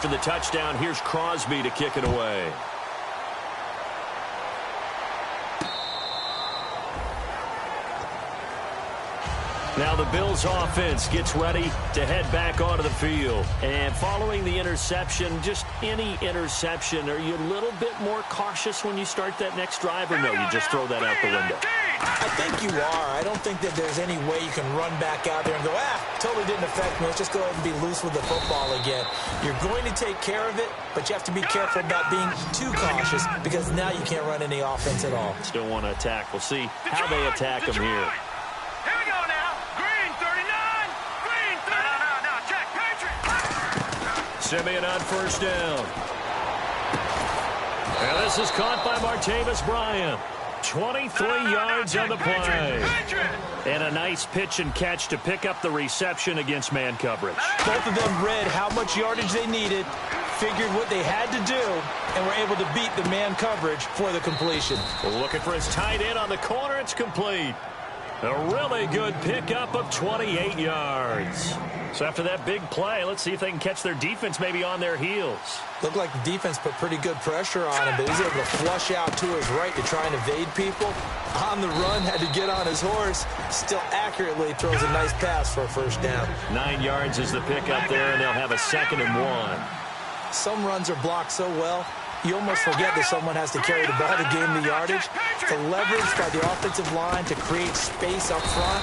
After the touchdown, here's Crosby to kick it away. Now the Bills offense gets ready to head back onto the field. And following the interception, just any interception, are you a little bit more cautious when you start that next drive, or no, you just throw that out the window? I think you are. I don't think that there's any way you can run back out there and go, totally didn't affect me. Let's just go ahead and be loose with the football again. You're going to take care of it, but you have to be careful about being too cautious because now you can't run any offense at all. Still want to attack. We'll see how they attack them here. Here we go now. Green 39. Green 39. No, check. Patriot. Simeon on first down. And this is caught by Martavis Bryant. 23 yards on the play. And a nice pitch and catch to pick up the reception against man coverage. Both of them read how much yardage they needed, figured what they had to do, and were able to beat the man coverage for the completion. Looking for his tight end on the corner. It's complete. A really good pickup of 28 yards. So after that big play, let's see if they can catch their defense maybe on their heels. Looked like the defense put pretty good pressure on him, but he's able to flush out to his right to try and evade people. On the run, had to get on his horse. Still accurately throws a nice pass for a first down. 9 yards is the pickup there, and they'll have a 2nd and 1. Some runs are blocked so well, you almost forget that someone has to carry the ball to gain the yardage. The leverage by the offensive line to create space up front,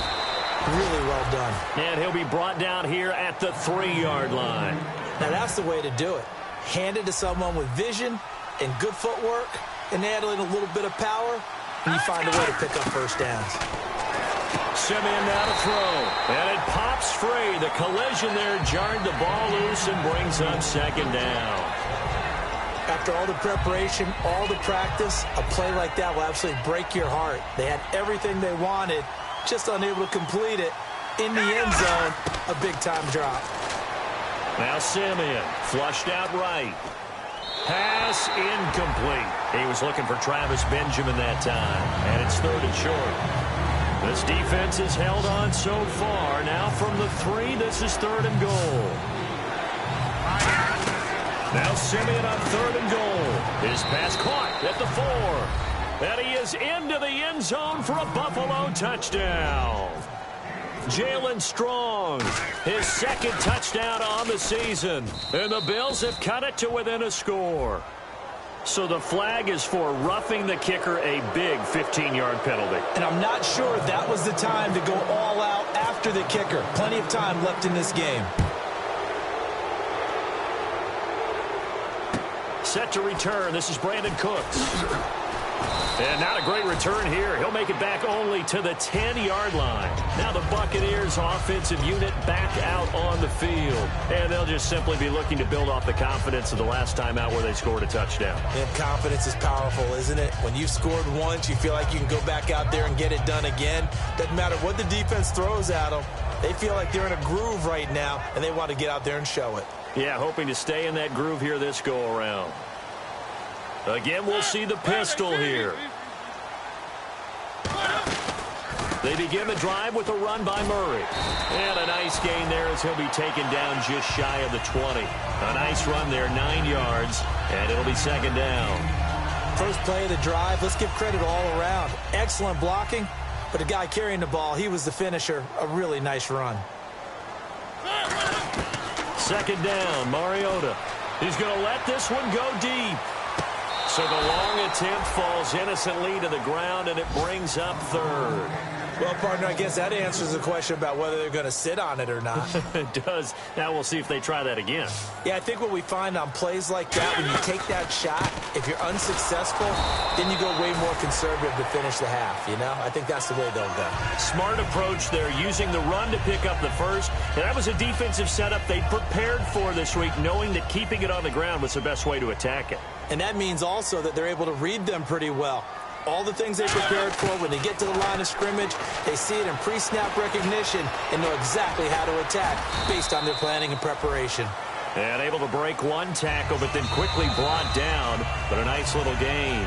really well done. And he'll be brought down here at the 3-yard line. Now that's the way to do it. Hand it to someone with vision and good footwork, and add in a little bit of power, and you find a way to pick up first downs. Simeon now to throw, and it pops free. The collision there jarred the ball loose and brings up 2nd down. After all the preparation, all the practice, a play like that will absolutely break your heart. They had everything they wanted, just unable to complete it. In the end zone, a big-time drop. Now Simeon, flushed out right. Pass incomplete. He was looking for Travis Benjamin that time, and it's 3rd and short. This defense has held on so far. Now from the 3, this is 3rd and goal. Now Simeon on 3rd and goal. His pass caught at the 4. And he is into the end zone for a Buffalo touchdown. Jalen Strong, his 2nd touchdown on the season. And the Bills have cut it to within a score. So the flag is for roughing the kicker, a big 15-yard penalty. And I'm not sure that was the time to go all out after the kicker. Plenty of time left in this game. Set to return. This is Brandon Cooks. And not a great return here. He'll make it back only to the 10-yard line. Now the Buccaneers offensive unit back out on the field. And they'll just simply be looking to build off the confidence of the last time out where they scored a touchdown. And confidence is powerful, isn't it? When you've scored once, you feel like you can go back out there and get it done again. Doesn't matter what the defense throws at them. They feel like they're in a groove right now, and they want to get out there and show it. Yeah, hoping to stay in that groove here this go-around. Again, we'll see the pistol here. They begin the drive with a run by Murray. And a nice gain there as he'll be taken down just shy of the 20. A nice run there, 9 yards, and it'll be 2nd down. First play of the drive, let's give credit all around. Excellent blocking, but the guy carrying the ball, he was the finisher. A really nice run. 2nd down, Mariota. He's going to let this one go deep. So the long attempt falls innocently to the ground, and it brings up 3rd. Well, partner, I guess that answers the question about whether they're going to sit on it or not. It does. Now we'll see if they try that again. Yeah, I think what we find on plays like that, when you take that shot, if you're unsuccessful, then you go way more conservative to finish the half, you know? I think that's the way they'll go. Smart approach there, using the run to pick up the first. And that was a defensive setup they prepared for this week, knowing that keeping it on the ground was the best way to attack it. And that means also that they're able to read them pretty well. All the things they prepared for, when they get to the line of scrimmage, they see it in pre-snap recognition and know exactly how to attack based on their planning and preparation. And able to break one tackle, but then quickly brought down. But a nice little gain.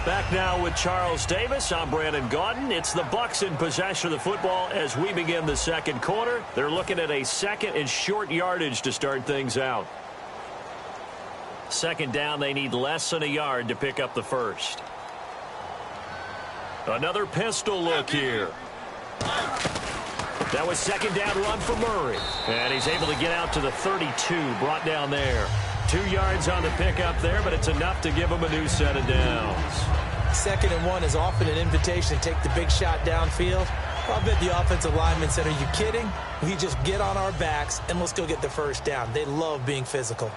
Back now with Charles Davis. I'm Brandon Gaudin. It's the Bucs in possession of the football as we begin the 2nd quarter. They're looking at a 2nd and short yardage to start things out. Second down, they need less than a yard to pick up the first. Another pistol look here. That was second down run for Murray. And he's able to get out to the 32, brought down there. 2 yards on the pickup there, but it's enough to give him a new set of downs. 2nd and 1 is often an invitation to take the big shot downfield. I bet the offensive lineman said, are you kidding? We just get on our backs and let's go get the first down. They love being physical.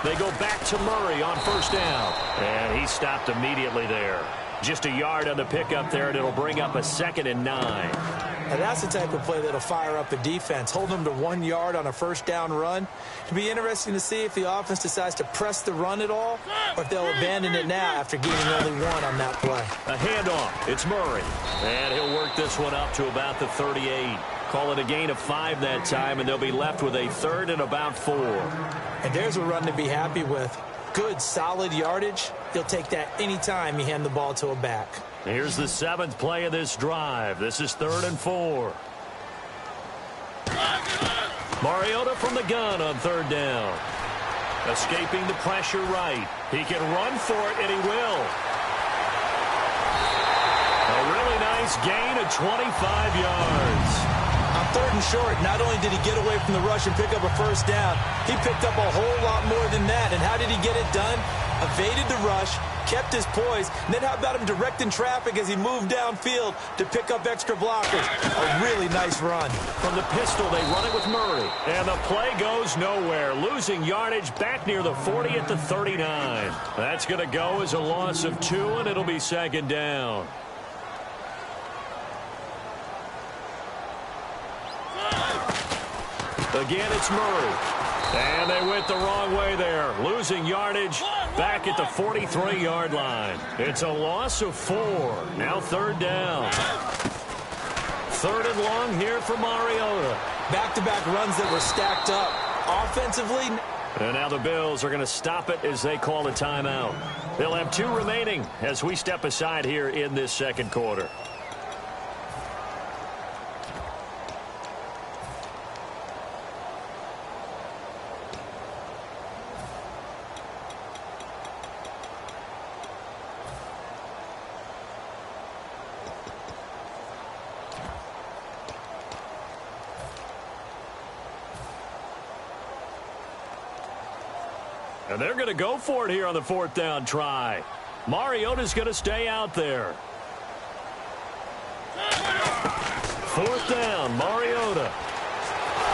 They go back to Murray on first down. And he stopped immediately there. Just a yard on the pickup there, and it'll bring up a 2nd and 9. Now that's the type of play that'll fire up a defense. Hold them to 1 yard on a first down run. It'll be interesting to see if the offense decides to press the run at all, or if they'll abandon it now after gaining only 1 on that play. A handoff. It's Murray. And he'll work this one up to about the 38. Call it a gain of 5 that time, and they'll be left with a 3rd and about 4. And there's a run to be happy with. Good, solid yardage. He'll take that any time you hand the ball to a back. Here's the 7th play of this drive. This is 3rd and 4. Mariota from the gun on 3rd down. Escaping the pressure right. He can run for it, and he will. A really nice gain of 25 yards. On 3rd and short, not only did he get away from the rush and pick up a first down, he picked up a whole lot more than that. And how did he get it done? Evaded the rush, kept his poise, and then how about him directing traffic as he moved downfield to pick up extra blockers? A really nice run. From the pistol, they run it with Murray. And the play goes nowhere. Losing yardage back near the 40 at the 39. That's going to go as a loss of 2, and it'll be 2nd down. Again, it's Murray. And they went the wrong way there. Losing yardage back at the 43-yard line. It's a loss of 4. Now 3rd down. 3rd and long here for Mariota. Back-to-back runs that were stacked up. Offensively. And now the Bills are going to stop it as they call a timeout. They'll have 2 remaining as we step aside here in this 2nd quarter. And they're going to go for it here on the 4th down try. Mariota's going to stay out there. 4th down, Mariota.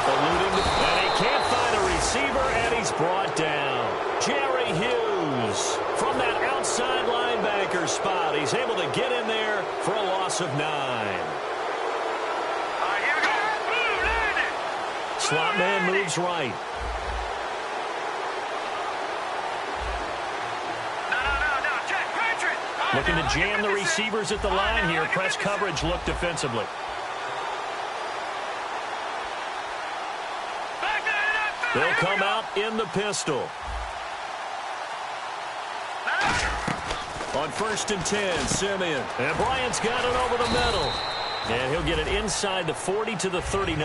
And he can't find a receiver, and he's brought down. Jerry Hughes from that outside linebacker spot. He's able to get in there for a loss of 9. Here we go. Slot man moves right. Looking to jam the receivers at the line here. Press coverage look defensively. They'll come out in the pistol. On 1st and 10, Simeon. And Bryant's got it over the middle. And he'll get it inside the 40 to the 39.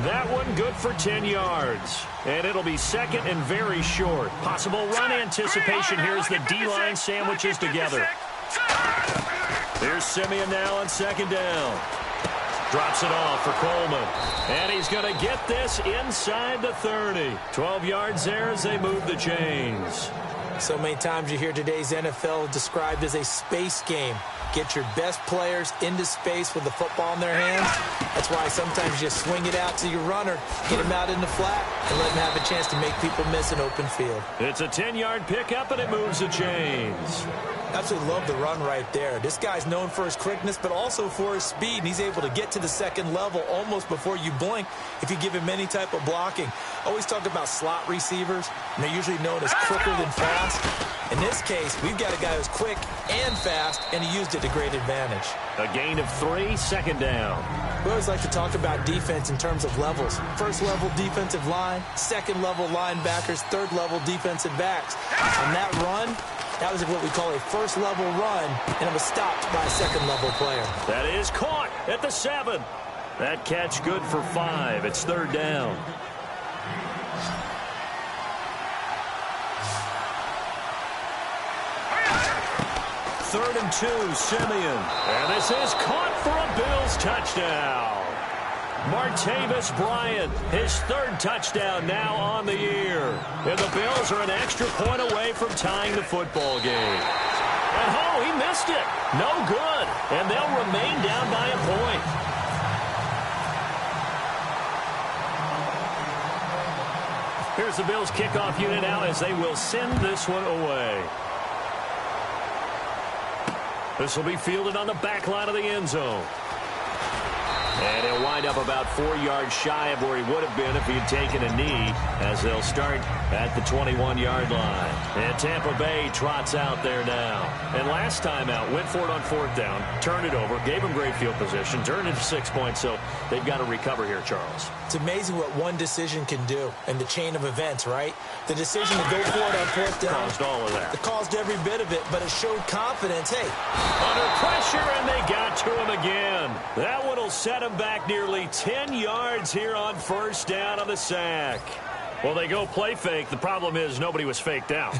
That one good for 10 yards. And it'll be 2nd and very short. Possible run anticipation here as the D-line sandwiches together. Here's Simeon now on 2nd down. Drops it off for Coleman. And he's going to get this inside the 30. 12 yards there as they move the chains. So many times you hear today's NFL described as a space game. Get your best players into space with the football in their hands. That's why sometimes you swing it out to your runner, get him out in the flat, and let him have a chance to make people miss an open field. It's a 10-yard pickup, and it moves the chains. Absolutely love the run right there. This guy's known for his quickness, but also for his speed, and he's able to get to the 2nd level almost before you blink if you give him any type of blocking. Always talk about slot receivers, and they're usually known as quicker than fast. In this case, we've got a guy who's quick and fast, and he used it to great advantage. A gain of 3, 2nd down. We always like to talk about defense in terms of levels. 1st level defensive line, 2nd level linebackers, 3rd level defensive backs. On that run, that was what we call a 1st level run, and it was stopped by a 2nd level player. That is caught at the 7. That catch good for 5. It's 3rd down. 3rd and 2, Simeon. And this is caught for a Bills touchdown. Martavis Bryant, his 3rd touchdown now on the year. And the Bills are an extra point away from tying the football game. And oh, he missed it. No good. And they'll remain down by a point. Here's the Bills kickoff unit now as they will send this one away. This will be fielded on the back line of the end zone. And he'll wind up about 4 yards shy of where he would have been if he had taken a knee, as they'll start at the 21-yard line. And Tampa Bay trots out there now. And last time out, went for it on 4th down, turned it over, gave him great field position, turned it to 6 points, so they've got to recover here, Charles. It's amazing what one decision can do in the chain of events, right? The decision to go for it on 4th down. Caused all of that. It caused every bit of it, but it showed confidence. Hey. Under pressure, and they got to him again. That one will set him back nearly 10 yards here on 1st down on the sack. Well, they go play fake. The problem is nobody was faked out.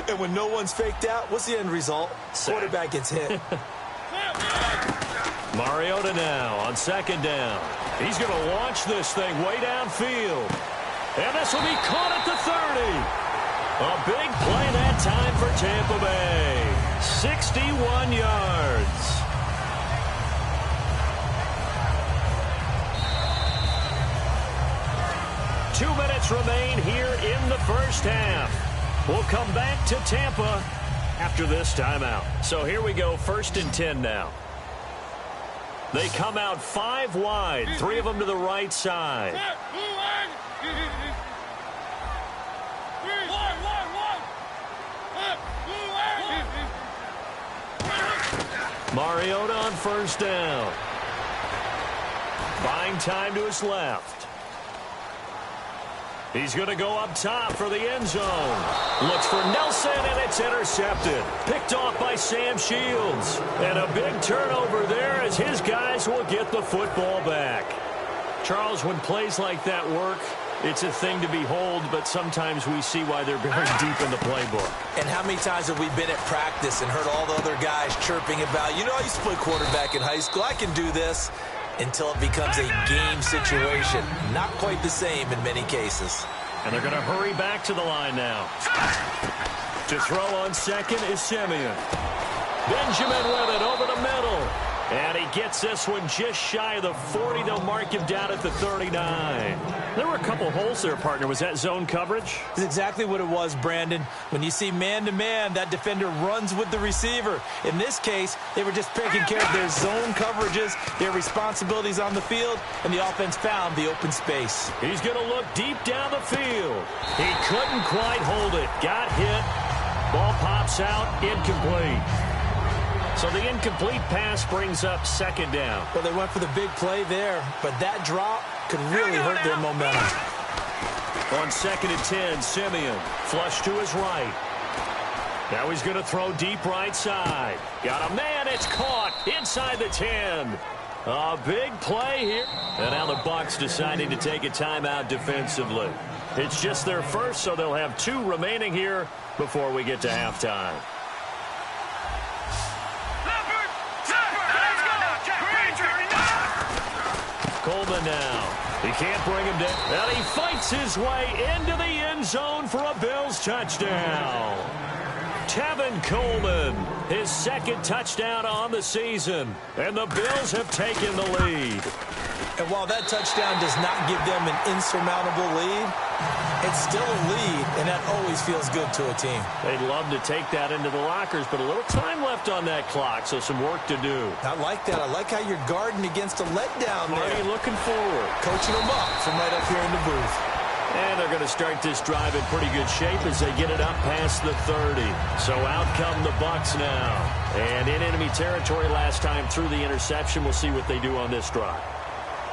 And when no one's faked out, what's the end result? Sack. Quarterback gets hit. Mariota now on 2nd down. He's going to launch this thing way downfield. And this will be caught at the 30. A big play that time for Tampa Bay. 61 yards. Two minutes remain here in the 1st half. We'll come back to Tampa after this timeout. So here we go, 1st and 10 now. They come out 5 wide, 3 of them to the right side. Mariota on 1st down. Buying time to his left. He's going to go up top for the end zone. Looks for Nelson, and it's intercepted. Picked off by Sam Shields. And a big turnover there as his guys will get the football back. Charles, when plays like that work, it's a thing to behold, but sometimes we see why they're very deep in the playbook. And how many times have we been at practice and heard all the other guys chirping about, you know, I used to play quarterback in high school, I can do this, until it becomes a game situation. Not quite the same in many cases. And they're going to hurry back to the line now. To throw on 2nd is Simeon. Benjamin with it over the middle. And he gets this one just shy of the 40. They'll mark him down at the 39. There were a couple holes there, partner. Was that zone coverage? That's exactly what it was, Brandon. When you see man-to-man, that defender runs with the receiver. In this case, they were just taking care of their zone coverages, their responsibilities on the field, and the offense found the open space. He's going to look deep down the field. He couldn't quite hold it. Got hit. Ball pops out. Incomplete. So the incomplete pass brings up 2nd down. Well, they went for the big play there, but that drop could really hurt their momentum. On 2nd and 10, Simeon flush to his right. Now he's going to throw deep right side. Got a man, it's caught inside the 10. A big play here. And now the Bucs deciding to take a timeout defensively. It's just their first, so they'll have 2 remaining here before we get to halftime. Coleman now. He can't bring him down. And he fights his way into the end zone for a Bills touchdown. Tevin Coleman, his 2nd touchdown on the season. And the Bills have taken the lead. And while that touchdown does not give them an insurmountable lead, it's still a lead, and that always feels good to a team. They'd love to take that into the lockers, but a little time left on that clock, so some work to do. I like that. I like how you're guarding against a letdown there. Marty looking forward. Coaching them up from right up here in the booth. And they're going to start this drive in pretty good shape as they get it up past the 30. So out come the Bucs now. And in enemy territory last time through the interception. We'll see what they do on this drive.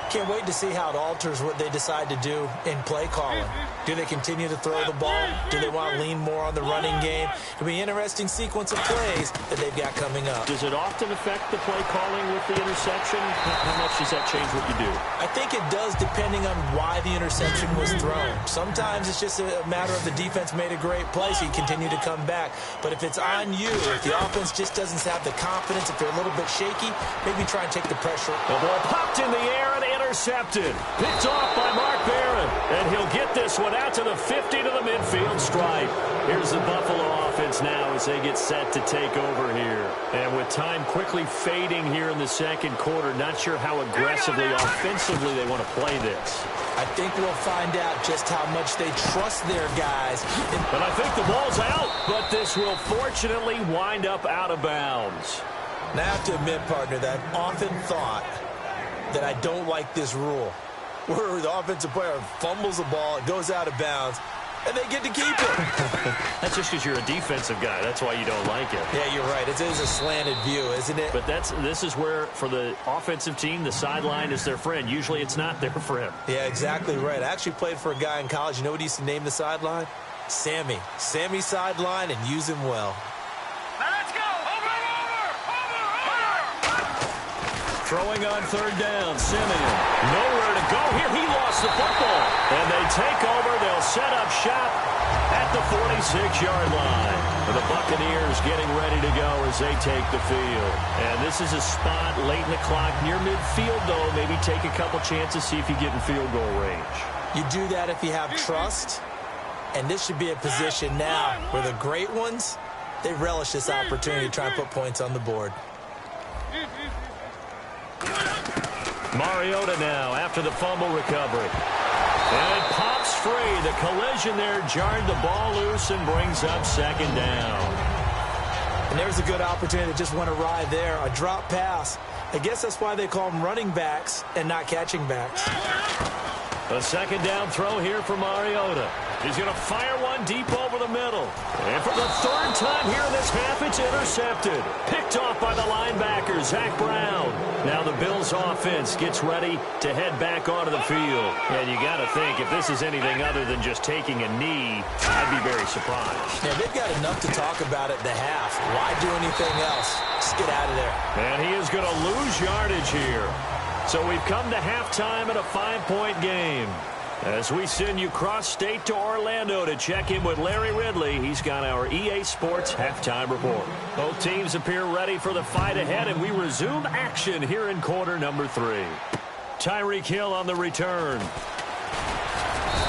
Can't wait to see how it alters what they decide to do in play calling. Do they continue to throw the ball? Do they want to lean more on the running game? It'll be an interesting sequence of plays that they've got coming up. Does it often affect the play calling with the interception? How much does that change what you do? I think it does, depending on why the interception was thrown. Sometimes it's just a matter of the defense made a great play, so you continue to come back. But if it's on you, if the offense just doesn't have the confidence, if they're a little bit shaky, maybe try and take the pressure. The ball popped in the air and intercepted. Picked off by Mark Barron. And he'll get this one out to the 50 to the midfield stripe. Here's the Buffalo offense now as they get set to take over here. And with time quickly fading here in the second quarter, not sure how aggressively, offensively they want to play this. I think we'll find out just how much they trust their guys. But I think the ball's out, but this will fortunately wind up out of bounds. Now, I have to admit, partner, that I've often thought that I don't like this rule, where the offensive player fumbles the ball, it goes out of bounds, and they get to keep it. That's just because you're a defensive guy. That's why you don't like it. Yeah, you're right. It is a slanted view, isn't it? But this is where, for the offensive team, the sideline is their friend. Usually it's not their friend. Yeah, exactly right. I actually played for a guy in college. You know what he used to name the sideline? Sammy. Sammy sideline, and use him well. Now let's go. Over. Throwing on third down, Simeon. Nowhere to go here. He lost the football. And they take over. They'll set up shop at the 46-yard line. And the Buccaneers getting ready to go as they take the field. And this is a spot late in the clock near midfield, though. Maybe take a couple chances, see if you get in field goal range. You do that if you have trust. And this should be a position now where the great ones, they relish this opportunity to try and put points on the board. Mariota now after the fumble recovery. And it pops free. The collision there jarred the ball loose and brings up second down. And there's a good opportunity that just went awry there. A drop pass. I guess that's why they call them running backs and not catching backs. A second down throw here for Mariota. He's going to fire one deep over the middle. And for the third time here in this half, it's intercepted. Picked off by the linebacker, Zach Brown. Now the Bills offense gets ready to head back onto the field. And you got to think, if this is anything other than just taking a knee, I'd be very surprised. Yeah, they've got enough to talk about at the half. Why do anything else? Just get out of there. And he is going to lose yardage here. So we've come to halftime in a 5-point game. As we send you cross-state to Orlando to check in with Larry Ridley, he's got our EA Sports halftime report. Both teams appear ready for the fight ahead, and we resume action here in quarter number 3. Tyreek Hill on the return.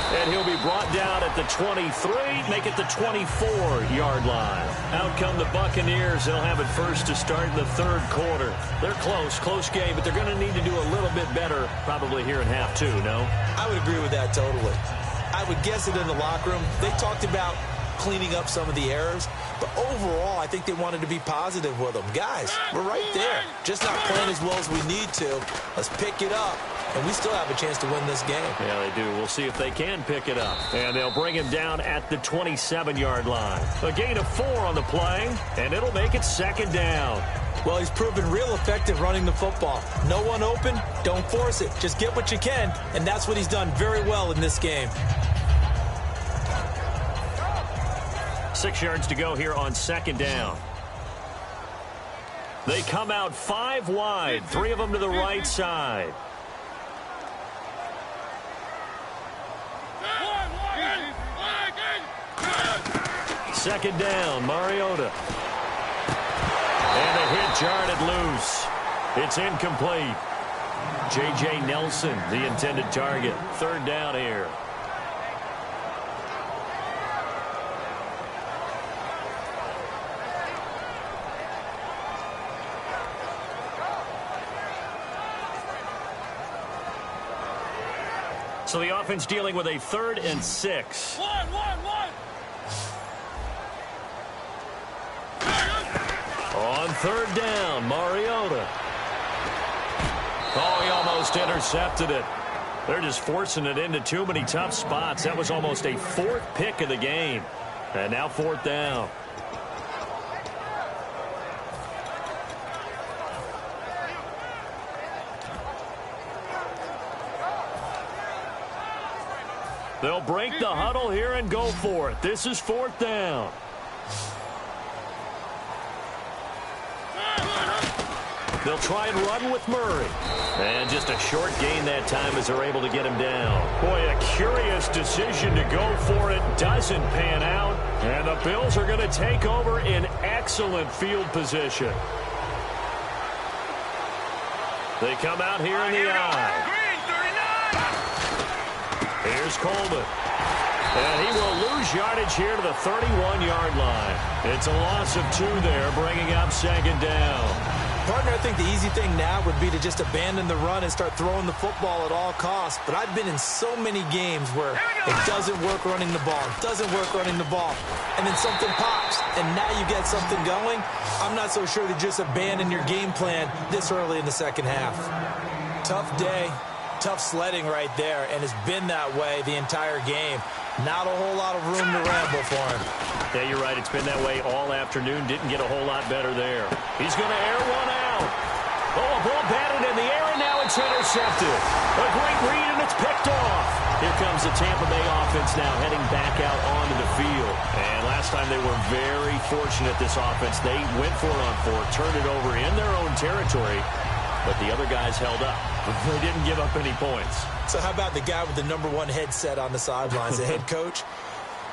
And he'll be brought down at the 23, make it the 24-yard line. Out come the Buccaneers. They'll have it first to start in the third quarter. They're close game, but they're going to need to do a little bit better probably here in half 2, no? I would agree with that totally. I would guess it in the locker room. They talked about cleaning up some of the errors, but overall, I think they wanted to be positive with them. Guys, we're right there. Just not playing as well as we need to. Let's pick it up. And we still have a chance to win this game. Yeah, they do. We'll see if they can pick it up. And they'll bring him down at the 27-yard line. A gain of 4 on the play, and it'll make it second down. Well, he's proven real effective running the football. No one open, don't force it. Just get what you can, and that's what he's done very well in this game. 6 yards to go here on second down. They come out 5 wide, 3 of them to the right side. Second down, Mariota. And a hit jarred it loose. It's incomplete. J.J. Nelson, the intended target. Third down here. So the offense dealing with a 3rd and 6. One. On third down, Mariota. Oh, he almost intercepted it. They're just forcing it into too many tough spots. That was almost a 4th pick of the game. And now 4th down. They'll break the huddle here and go for it. This is 4th down. They'll try and run with Murray. And just a short gain that time as they're able to get him down. Boy, a curious decision to go for it. Doesn't pan out. And the Bills are going to take over in excellent field position. They come out here in the eye. Here's Coleman. And he will lose yardage here to the 31-yard line. It's a loss of 2 there, bringing up 2nd down. Partner, I think the easy thing now would be to just abandon the run and start throwing the football at all costs. But I've been in so many games where it doesn't work running the ball. It doesn't work running the ball. And then something pops, and now you get something going. I'm not so sure to just abandon your game plan this early in the second half. Tough day, tough sledding right there, and it's been that way the entire game. Not a whole lot of room to ramble for him. Yeah, you're right. It's been that way all afternoon. Didn't get a whole lot better there. He's going to air one out. Oh, a ball batted in the air, and now it's intercepted. A great read, and it's picked off. Here comes the Tampa Bay offense now heading back out onto the field. And last time they were very fortunate, this offense. They went for it on 4, turned it over in their own territory, but the other guys held up. They didn't give up any points. So how about the guy with the #1 headset on the sidelines, the head coach?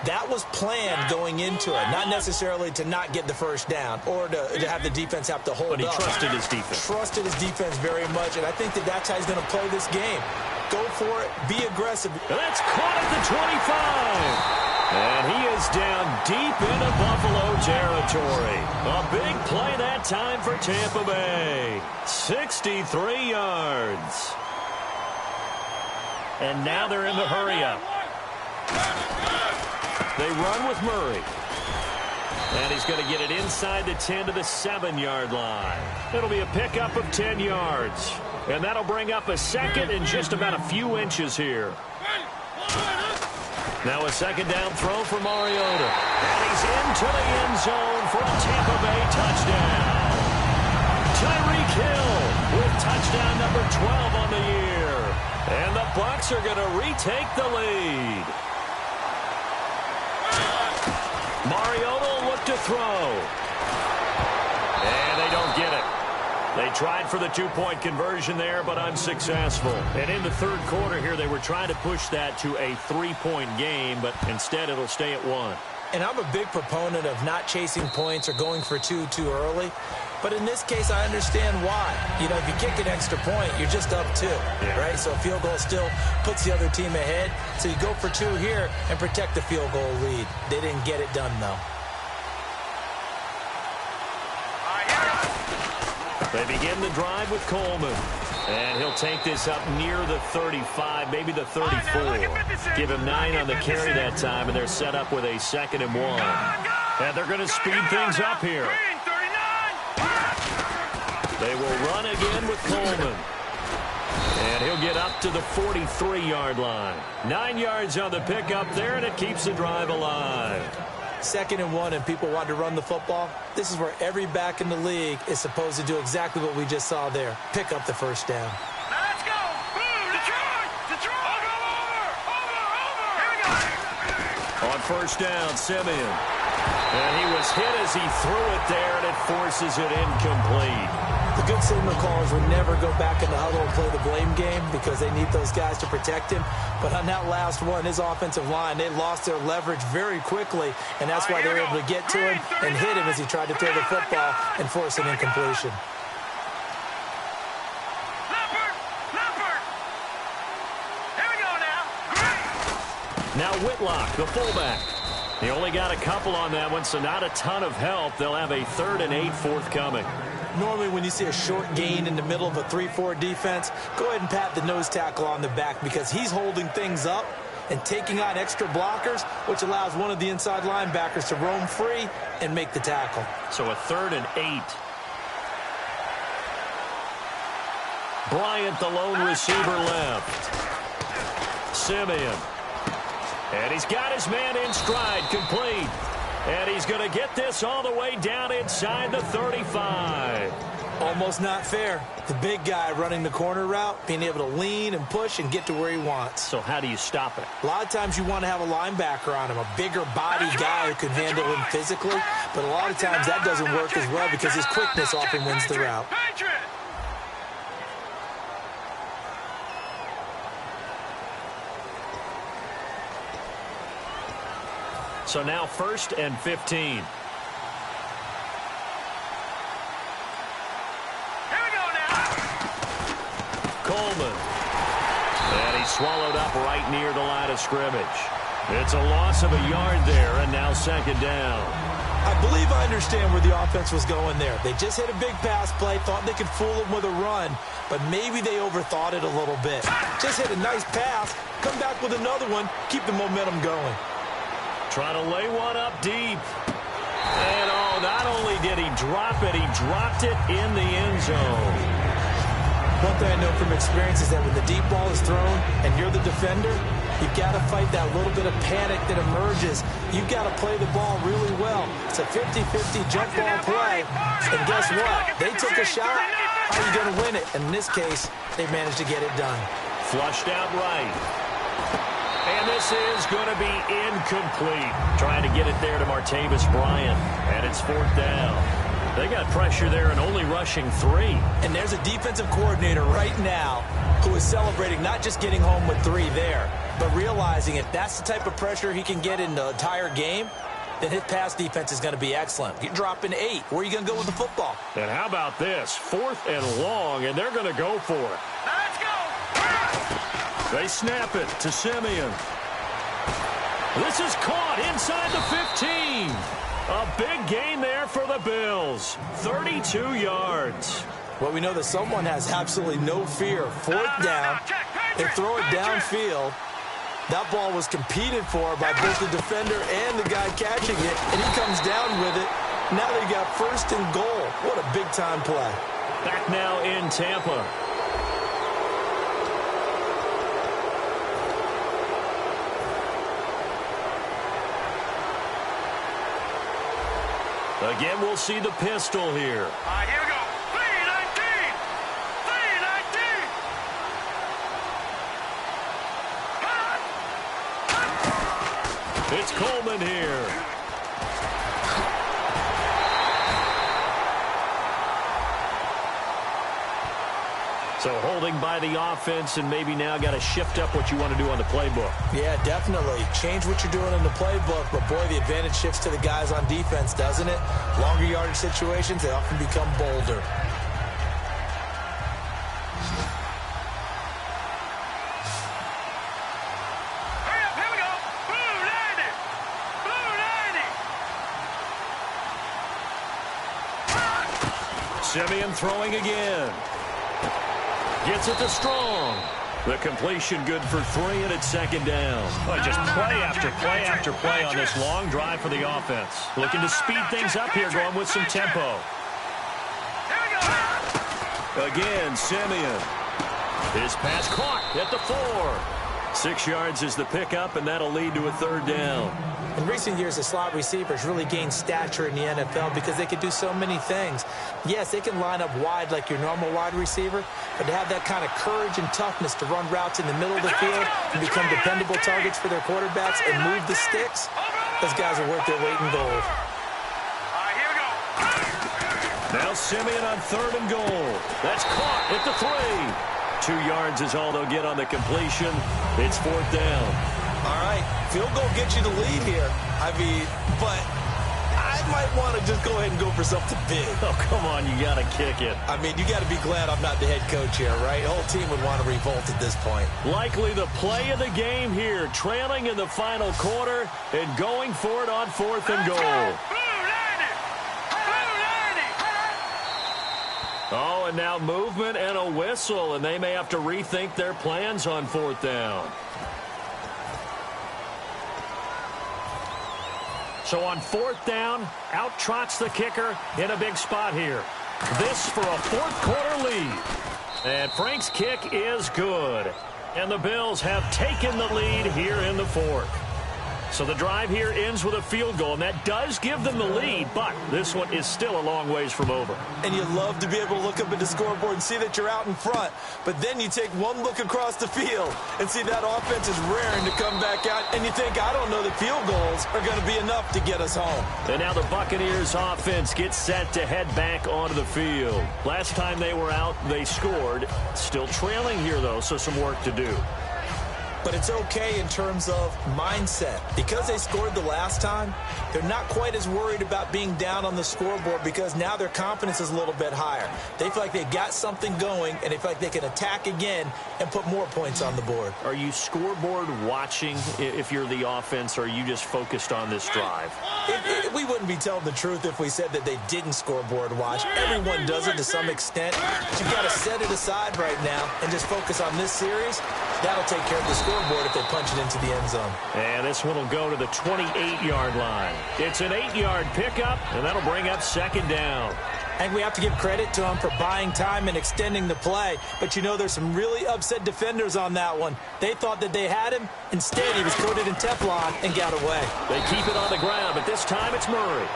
That was planned going into it, not necessarily to not get the first down or to have the defense have to hold up. But he trusted his defense. Trusted his defense very much, and I think that's how he's going to play this game. Go for it. Be aggressive. And that's caught at the 25. And he is down deep into Buffalo territory. A big play that time for Tampa Bay. 63 yards. And now they're in the hurry-up. They run with Murray. And he's going to get it inside the 10 to the 7-yard line. It'll be a pickup of 10 yards. And that'll bring up a second and just about a few inches here. Now a second down throw for Mariota. And he's into the end zone for a Tampa Bay touchdown. Tyreek Hill with touchdown number 12 on the year. And the Bucs are going to retake the lead. Mariota will look to throw. And they don't get it. They tried for the 2-point conversion there, but unsuccessful. And in the third quarter here, they were trying to push that to a 3-point game, but instead it'll stay at 1. And I'm a big proponent of not chasing points or going for 2 too early. But in this case, I understand why. You know, if you kick an extra point, you're just up 2, right? So a field goal still puts the other team ahead. So you go for 2 here and protect the field goal lead. They didn't get it done, though. They begin the drive with Coleman. And he'll take this up near the 35, maybe the 34. Give him 9 on the carry that time, and they're set up with a 2nd and 1. And they're going to speed things up here. They will run again with Coleman. And he'll get up to the 43-yard line. 9 yards on the pickup there, and it keeps the drive alive. 2nd and 1, and people want to run the football. This is where every back in the league is supposed to do exactly what we just saw there. Pick up the first down. Let's go! Detroit! Detroit! Over! Here we go! On first down, Simeon. And he was hit as he threw it there, and it forces it incomplete. The good signal callers would never go back in the huddle and play the blame game because they need those guys to protect him. But on that last one, his offensive line, they lost their leverage very quickly, and that's why they were able to get to him and hit him as he tried to throw the football and force an incompletion. Here we go now. Now Whitlock, the fullback. He only got a couple on that one, so not a ton of help. They'll have a 3rd and 8 forthcoming. Normally when you see a short gain in the middle of a 3-4 defense, go ahead and pat the nose tackle on the back because he's holding things up and taking on extra blockers, which allows one of the inside linebackers to roam free and make the tackle. So a 3rd and 8. Bryant, the lone receiver, left. Simeon. And he's got his man in stride, complete. And he's going to get this all the way down inside the 35. Almost not fair. The big guy running the corner route, being able to lean and push and get to where he wants. So how do you stop it? A lot of times you want to have a linebacker on him, a bigger body guy who can handle him physically, but a lot of times that doesn't work as well because his quickness often wins the route. So now 1st and 15. Coleman. And he's swallowed up right near the line of scrimmage. It's a loss of a yard there, and now 2nd down. I believe I understand where the offense was going there. They just hit a big pass play, thought they could fool him with a run, but maybe they overthought it a little bit. Just hit a nice pass, come back with another one, keep the momentum going. Trying to lay one up deep. And, oh, not only did he drop it, he dropped it in the end zone. One thing I know from experience is that when the deep ball is thrown and you're the defender, you've got to fight that little bit of panic that emerges. You've got to play the ball really well. It's a 50-50 jump ball play. And guess what? They took a shot. How are you going to win it? And in this case, they managed to get it done. Flushed out right. And this is going to be incomplete. Trying to get it there to Martavis Bryant. And it's 4th down. They got pressure there and only rushing 3. And there's a defensive coordinator right now who is celebrating not just getting home with 3 there, but realizing if that's the type of pressure he can get in the entire game, then his pass defense is going to be excellent. You're dropping 8. Where are you going to go with the football? And how about this? 4th and long, and they're going to go for it. Let's go! They snap it to Simeon. This is caught inside the 15. A big gain there for the Bills. 32 yards. Well, we know that someone has absolutely no fear. 4th down. They throw it downfield. That ball was competed for by both the defender and the guy catching it, and he comes down with it. Now they got 1st and goal. What a big-time play. Back now in Tampa. Again, we'll see the pistol here. All right, here we go. 3-19. 3-19. It's Coleman here. So holding by the offense, and maybe now got to shift up what you want to do on the playbook. Yeah, definitely. Change what you're doing in the playbook, but boy, the advantage shifts to the guys on defense, doesn't it? Longer yardage situations, they often become bolder. Hurry up, here we go. Blue 90. Blue 90. Simeon throwing again. Gets it to Strong. The completion good for 3, and it's 2nd down. Oh, just play after play after play on this long drive for the offense. Looking to speed things up here, going with some tempo. Here we go. Again, Simeon. His pass caught at the 4. 6 yards is the pickup, and that'll lead to a 3rd down. In recent years, the slot receivers really gained stature in the NFL because they can do so many things. Yes, they can line up wide like your normal wide receiver, but to have that kind of courage and toughness to run routes in the middle of the field and become dependable targets for their quarterbacks and move the sticks, those guys are worth their weight in gold. All right, here we go. Now Simeon on 3rd and goal. That's caught at the 3. 2 yards is all they'll get on the completion. It's 4th down. All right, field goal gets you the lead here. I mean, but I might want to just go ahead and go for something big. Oh, come on, you got to kick it. I mean, you got to be glad I'm not the head coach here, right? The whole team would want to revolt at this point. Likely the play of the game here, trailing in the final quarter and going for it on 4th and goal. Blue 90. Blue 90. Oh, and now movement and a whistle, and they may have to rethink their plans on 4th down. So on 4th down, out trots the kicker in a big spot here. This for a 4th quarter lead. And Frank's kick is good. And the Bills have taken the lead here in the 4th. So the drive here ends with a field goal, and that does give them the lead, but this one is still a long ways from over. And you love to be able to look up at the scoreboard and see that you're out in front, but then you take one look across the field and see that offense is raring to come back out, and you think, I don't know that field goals are going to be enough to get us home. And now the Buccaneers offense gets set to head back onto the field. Last time they were out, they scored. Still trailing here, though, so some work to do. But it's okay in terms of mindset. Because they scored the last time, they're not quite as worried about being down on the scoreboard because now their confidence is a little bit higher. They feel like they've got something going, and they feel like they can attack again and put more points on the board. Are you scoreboard watching if you're the offense, or are you just focused on this drive? We wouldn't be telling the truth if we said that they didn't scoreboard watch. Everyone does it to some extent. But you've got to set it aside right now and just focus on this series. That'll take care of the scoreboard if they punch it into the end zone. And this one will go to the 28-yard line. It's an 8-yard pickup, and that'll bring up second down. And we have to give credit to him for buying time and extending the play. But, you know, there's some really upset defenders on that one. They thought that they had him. Instead, he was coated in Teflon and got away. They keep it on the ground, but this time it's Murray.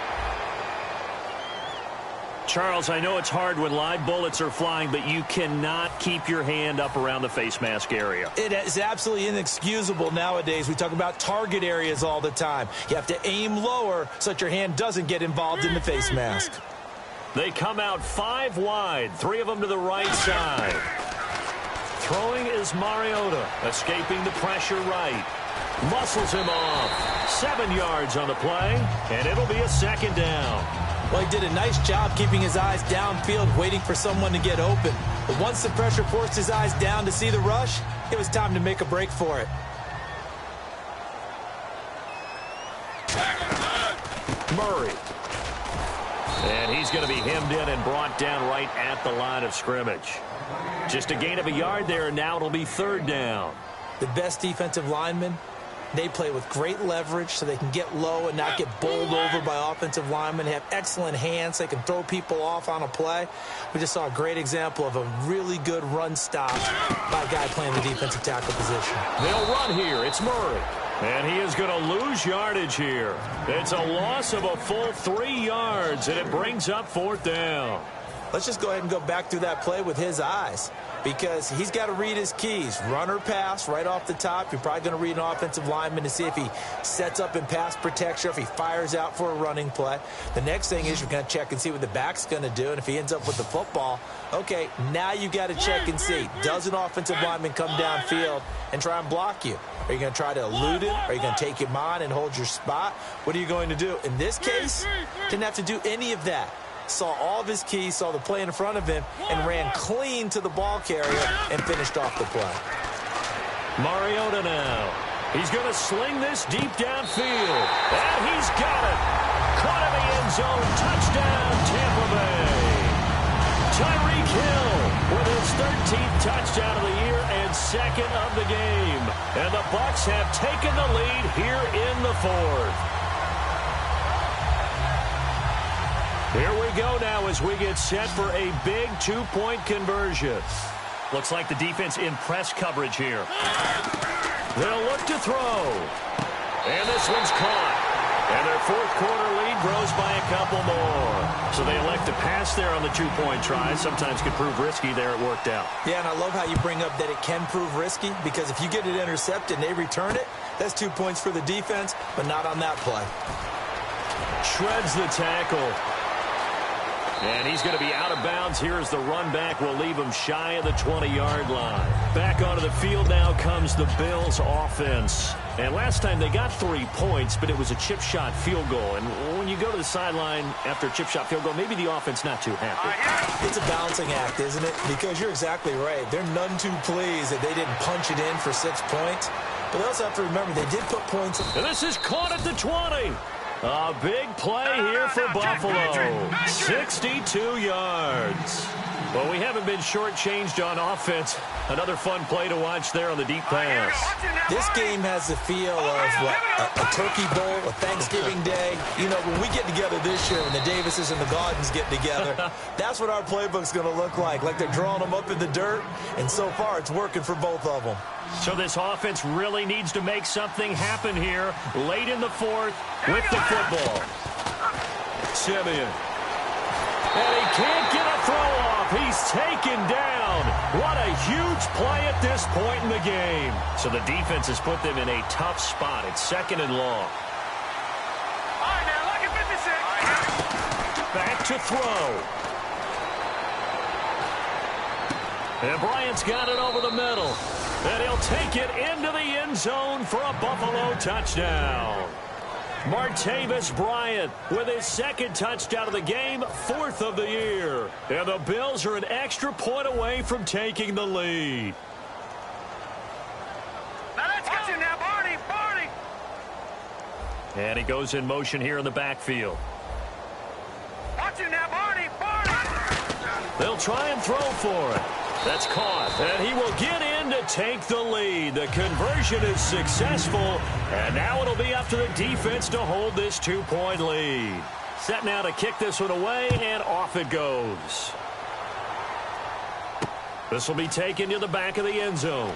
Charles, I know it's hard when live bullets are flying, but you cannot keep your hand up around the face mask area. It is absolutely inexcusable nowadays. We talk about target areas all the time. You have to aim lower so that your hand doesn't get involved in the face mask. They come out 5 wide, 3 of them to the right side. Throwing is Mariota, escaping the pressure right. Muscles him off. 7 yards on the play, and it'll be a second down. Well, he did a nice job keeping his eyes downfield, waiting for someone to get open. But once the pressure forced his eyes down to see the rush, it was time to make a break for it. Murray. And he's going to be hemmed in and brought down right at the line of scrimmage. Just a gain of a yard there, and now it'll be third down. The best defensive linemen, they play with great leverage so they can get low and not get bowled over by offensive linemen. They have excellent hands. They can throw people off on a play. We just saw a great example of a really good run stop by a guy playing the defensive tackle position. They'll run here. It's Murray. And he is going to lose yardage here. It's a loss of a full 3 yards, and it brings up fourth down. Let's just go ahead and go back through that play with his eyes, because he's got to read his keys. Run or pass right off the top. You're probably going to read an offensive lineman to see if he sets up in pass protection, or if he fires out for a running play. The next thing is you're going to check and see what the back's going to do, and if he ends up with the football, okay, now you got to check and see. Does an offensive lineman come downfield and try and block you? Are you going to try to elude him? Are you going to take him on and hold your spot? What are you going to do? In this case, didn't have to do any of that. Saw all of his keys, saw the play in front of him, and ran clean to the ball carrier and finished off the play. Mariota now. He's going to sling this deep downfield. And he's got it. Caught in the end zone. Touchdown, Tampa Bay. Tyreek Hill with his 13th touchdown of the year and second of the game. And the Bucs have taken the lead here in the fourth. Here we go now as we get set for a big 2-point conversion. Looks like the defense in press coverage here. They'll look to throw. And this one's caught. And their fourth quarter lead grows by a couple more. So they elect to pass there on the 2-point try. Sometimes could prove risky. There it worked out. Yeah, and I love how you bring up that it can prove risky, because if you get it intercepted and they return it, that's 2 points for the defense, but not on that play. Shreds the tackle. And he's going to be out of bounds here as the run back will leave him shy of the 20-yard line. Back onto the field now comes the Bills offense. And last time they got 3 points, but it was a chip shot field goal. And when you go to the sideline after a chip shot field goal, maybe the offense not too happy. It's a balancing act, isn't it? Because you're exactly right. They're none too pleased that they didn't punch it in for 6 points. But they also have to remember they did put points in. And this is caught at the 20. A big play here for Buffalo. 62 yards. Well, we haven't been shortchanged on offense. Another fun play to watch there on the deep pass. This game has the feel of a turkey bowl, a Thanksgiving day. You know, when we get together this year, when the Davises and the Gaudens get together, that's what our playbook's going to look like they're drawing them up in the dirt, and so far it's working for both of them. So this offense really needs to make something happen here late in the fourth with the football. Simeon. And he can't get a throw off. He's taken down. What a huge play at this point in the game. So the defense has put them in a tough spot. It's 2nd and long. All right, now, look at 56. Back to throw. And Bryant's got it over the middle. And he'll take it into the end zone for a Buffalo touchdown. Martavis Bryant with his 2nd touchdown of the game, 4th of the year. And the Bills are an extra point away from taking the lead. Now let's go. Now, Barney. And he goes in motion here in the backfield. Watch him now, Barney. They'll try and throw for it. That's caught. And he will get in to take the lead. The conversion is successful. And now it'll be up to the defense to hold this 2-point lead. Set now to kick this one away, and off it goes. This will be taken to the back of the end zone.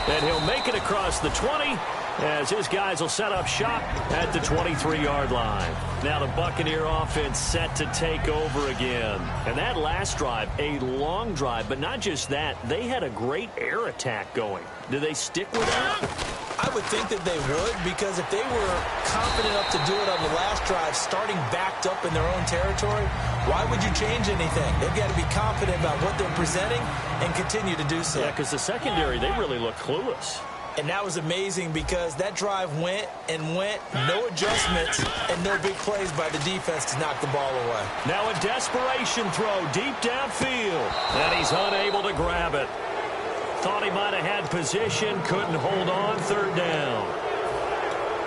And he'll make it across the 20 as his guys will set up shop at the 23-yard line. Now the Buccaneer offense set to take over again. And that last drive, a long drive, but not just that. They had a great air attack going. Do they stick with that? I would think that they would, because if they were confident enough to do it on the last drive, starting backed up in their own territory, why would you change anything? They've got to be confident about what they're presenting and continue to do so. Yeah, because the secondary, they really look clueless. And that was amazing because that drive went and went, no adjustments, and no big plays by the defense to knock the ball away. Now a desperation throw deep downfield, and he's unable to grab it. Thought he might have had position, couldn't hold on, 3rd down.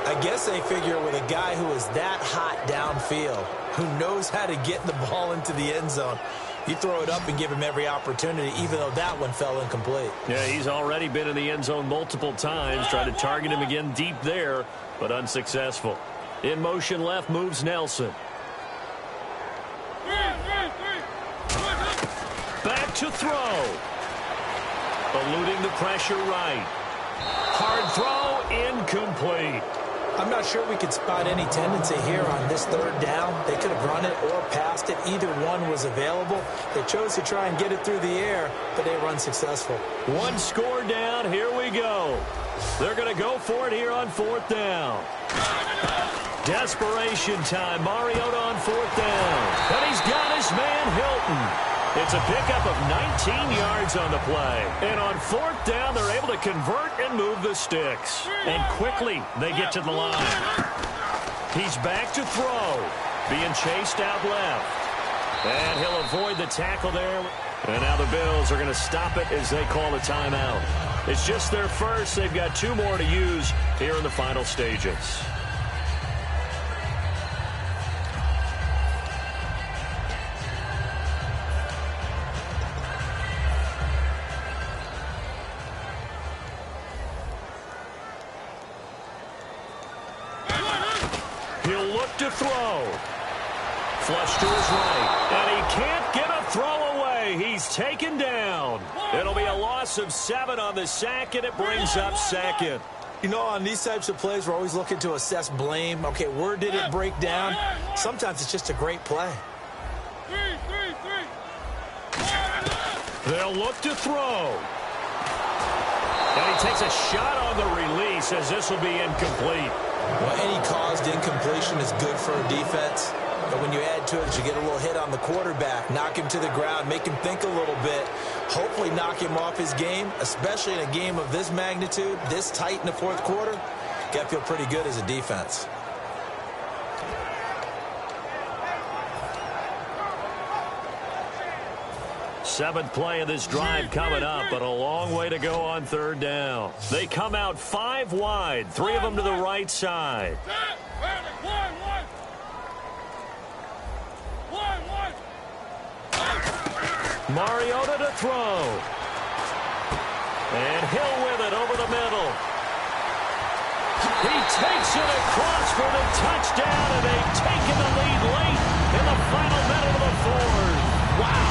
I guess they figure with a guy who is that hot downfield, who knows how to get the ball into the end zone, you throw it up and give him every opportunity, even though that one fell incomplete. Yeah, he's already been in the end zone multiple times, tried to target him again deep there, but unsuccessful. In motion left moves Nelson. Back to throw. Eluding the pressure right. Hard throw, incomplete. I'm not sure we could spot any tendency here on this 3rd down. They could have run it or passed it. Either one was available. They chose to try and get it through the air, but they were unsuccessful. One score down. Here we go. They're going to go for it here on 4th down. Desperation time. Mariota on 4th down. And he's got his man Hilton. It's a pickup of 19 yards on the play. And on 4th down, they're able to convert and move the sticks. And quickly, they get to the line. He's back to throw. Being chased out left. And he'll avoid the tackle there. And now the Bills are going to stop it as they call a timeout. It's just their first. They've got 2 more to use here in the final stages. He'll look to throw. Flush to his right. And he can't get a throw away. He's taken down. It'll be a loss of 7 on the sack, and it brings up 2nd. You know, on these types of plays, we're always looking to assess blame. Okay, where did it break down? Sometimes it's just a great play. They'll look to throw. And he takes a shot on the release as this will be incomplete. Well, any caused incompletion is good for a defense. But when you add to it, you get a little hit on the quarterback, knock him to the ground, make him think a little bit, hopefully knock him off his game, especially in a game of this magnitude, this tight in the 4th quarter. Got to feel pretty good as a defense. Seventh play of this drive coming up, but a long way to go on 3rd down. They come out 5 wide, 3 of them to the right side. Mariota to throw. And Hill with it over the middle. He takes it across for the touchdown, and they've taken the lead late in the final minute of the fourth. Wow.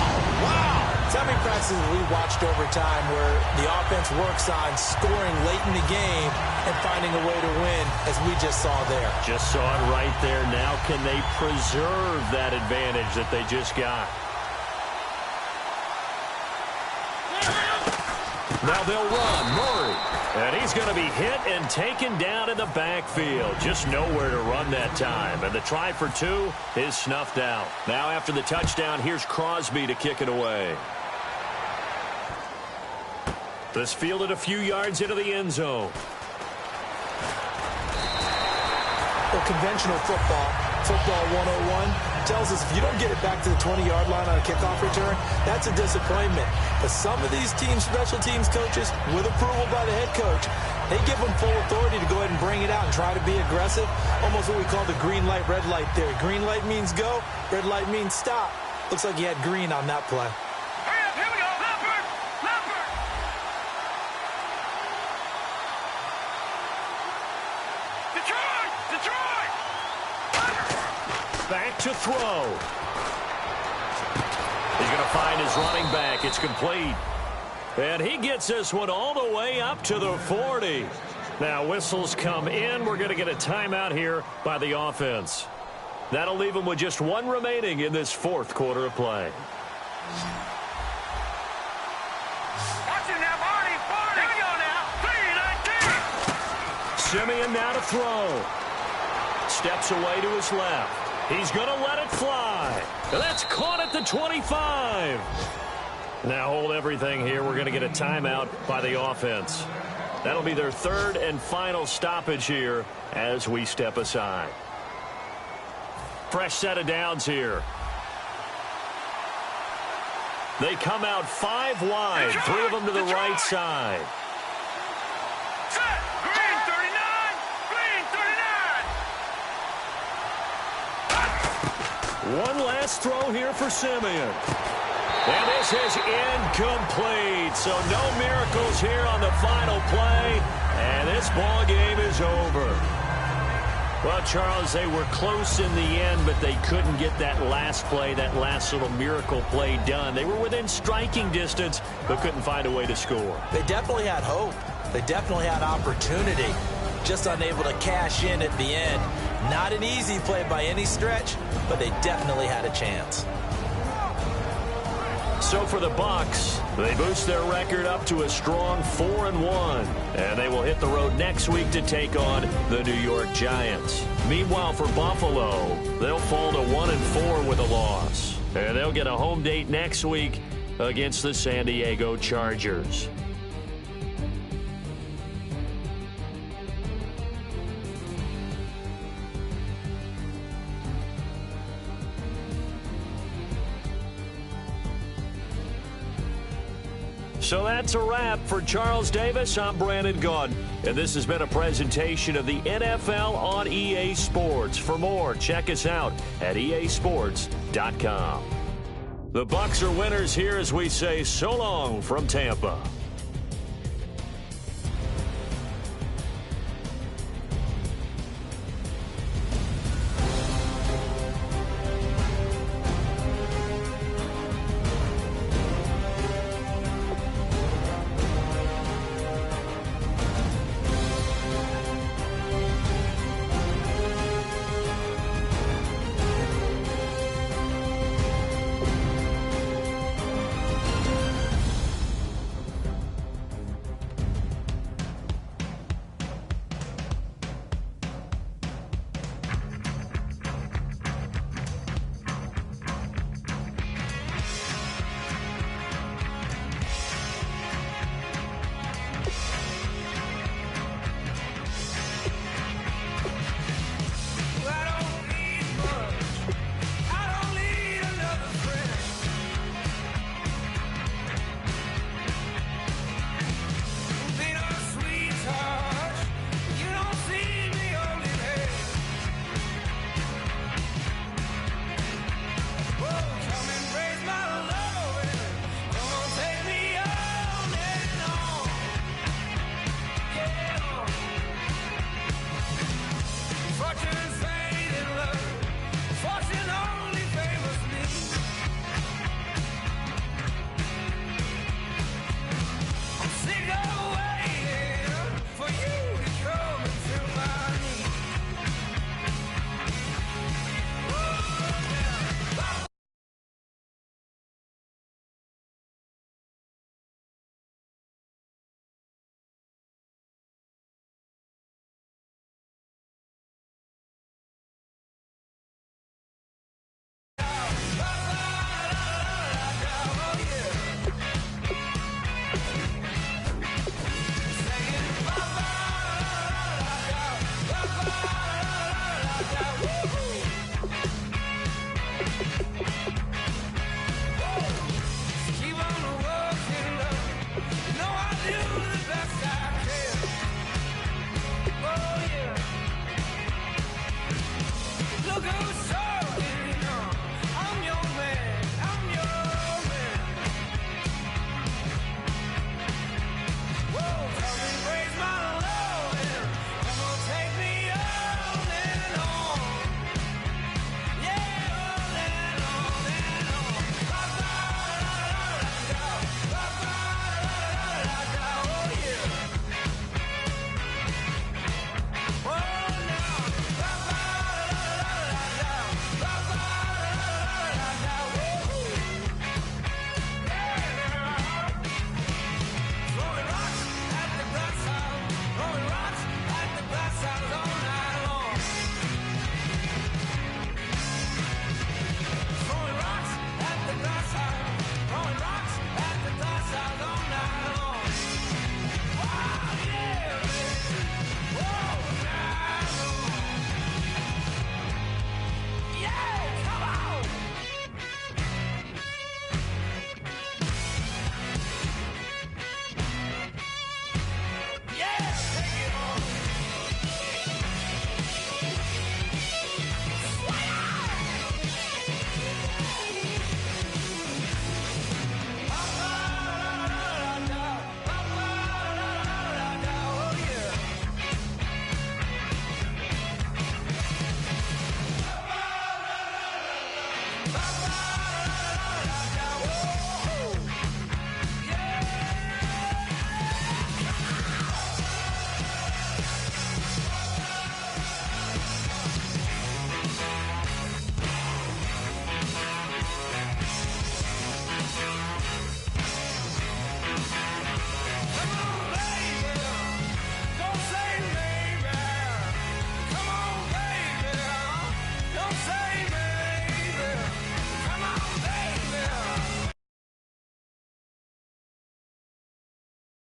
How many practices we watched over time where the offense works on scoring late in the game and finding a way to win, as we just saw there. Just saw it right there. Now can they preserve that advantage that they just got? Now they'll run. Murray. And he's going to be hit and taken down in the backfield. Just nowhere to run that time. And the try for two is snuffed out. Now after the touchdown, here's Crosby to kick it away. This fielded a few yards into the end zone. Well, conventional football 101, tells us if you don't get it back to the 20-yard line on a kickoff return, that's a disappointment. But some of these teams, special teams coaches, with approval by the head coach, they give them full authority to go ahead and bring it out and try to be aggressive. Almost what we call the green light, red light theory. Green light means go, red light means stop. Looks like he had green on that play. Hurry up, here we go. Leopard! Detroit! Back to throw. He's going to find his running back. It's complete. And he gets this one all the way up to the 40. Now whistles come in. We're going to get a timeout here by the offense. That'll leave him with just one remaining in this fourth quarter of play. Watch it now, Barney! Here we go now. 3-19. Simeon now to throw. Steps away to his left. He's going to let it fly. That's caught at the 25. Now hold everything here. We're going to get a timeout by the offense. That'll be their third and final stoppage here as we step aside. Fresh set of downs here. They come out 5 wide, 3 of them to the right side. Set! Green 39! Green 39! One last throw here for Simeon. And this is incomplete. So no miracles here on the final play. And this ball game is over. Well, Charles, they were close in the end, but they couldn't get that last play, that last little miracle play done. They were within striking distance, but couldn't find a way to score. They definitely had hope. They definitely had opportunity. Just unable to cash in at the end. Not an easy play by any stretch, but they definitely had a chance. So for the Bucs, they boost their record up to a strong 4-1, and they will hit the road next week to take on the New York Giants. Meanwhile, for Buffalo, they'll fall to 1-4 with a loss, and they'll get a home date next week against the San Diego Chargers. So that's a wrap. For Charles Davis, I'm Brandon Gaudin, and this has been a presentation of the NFL on EA Sports. For more, check us out at easports.com. The Bucs are winners here as we say so long from Tampa.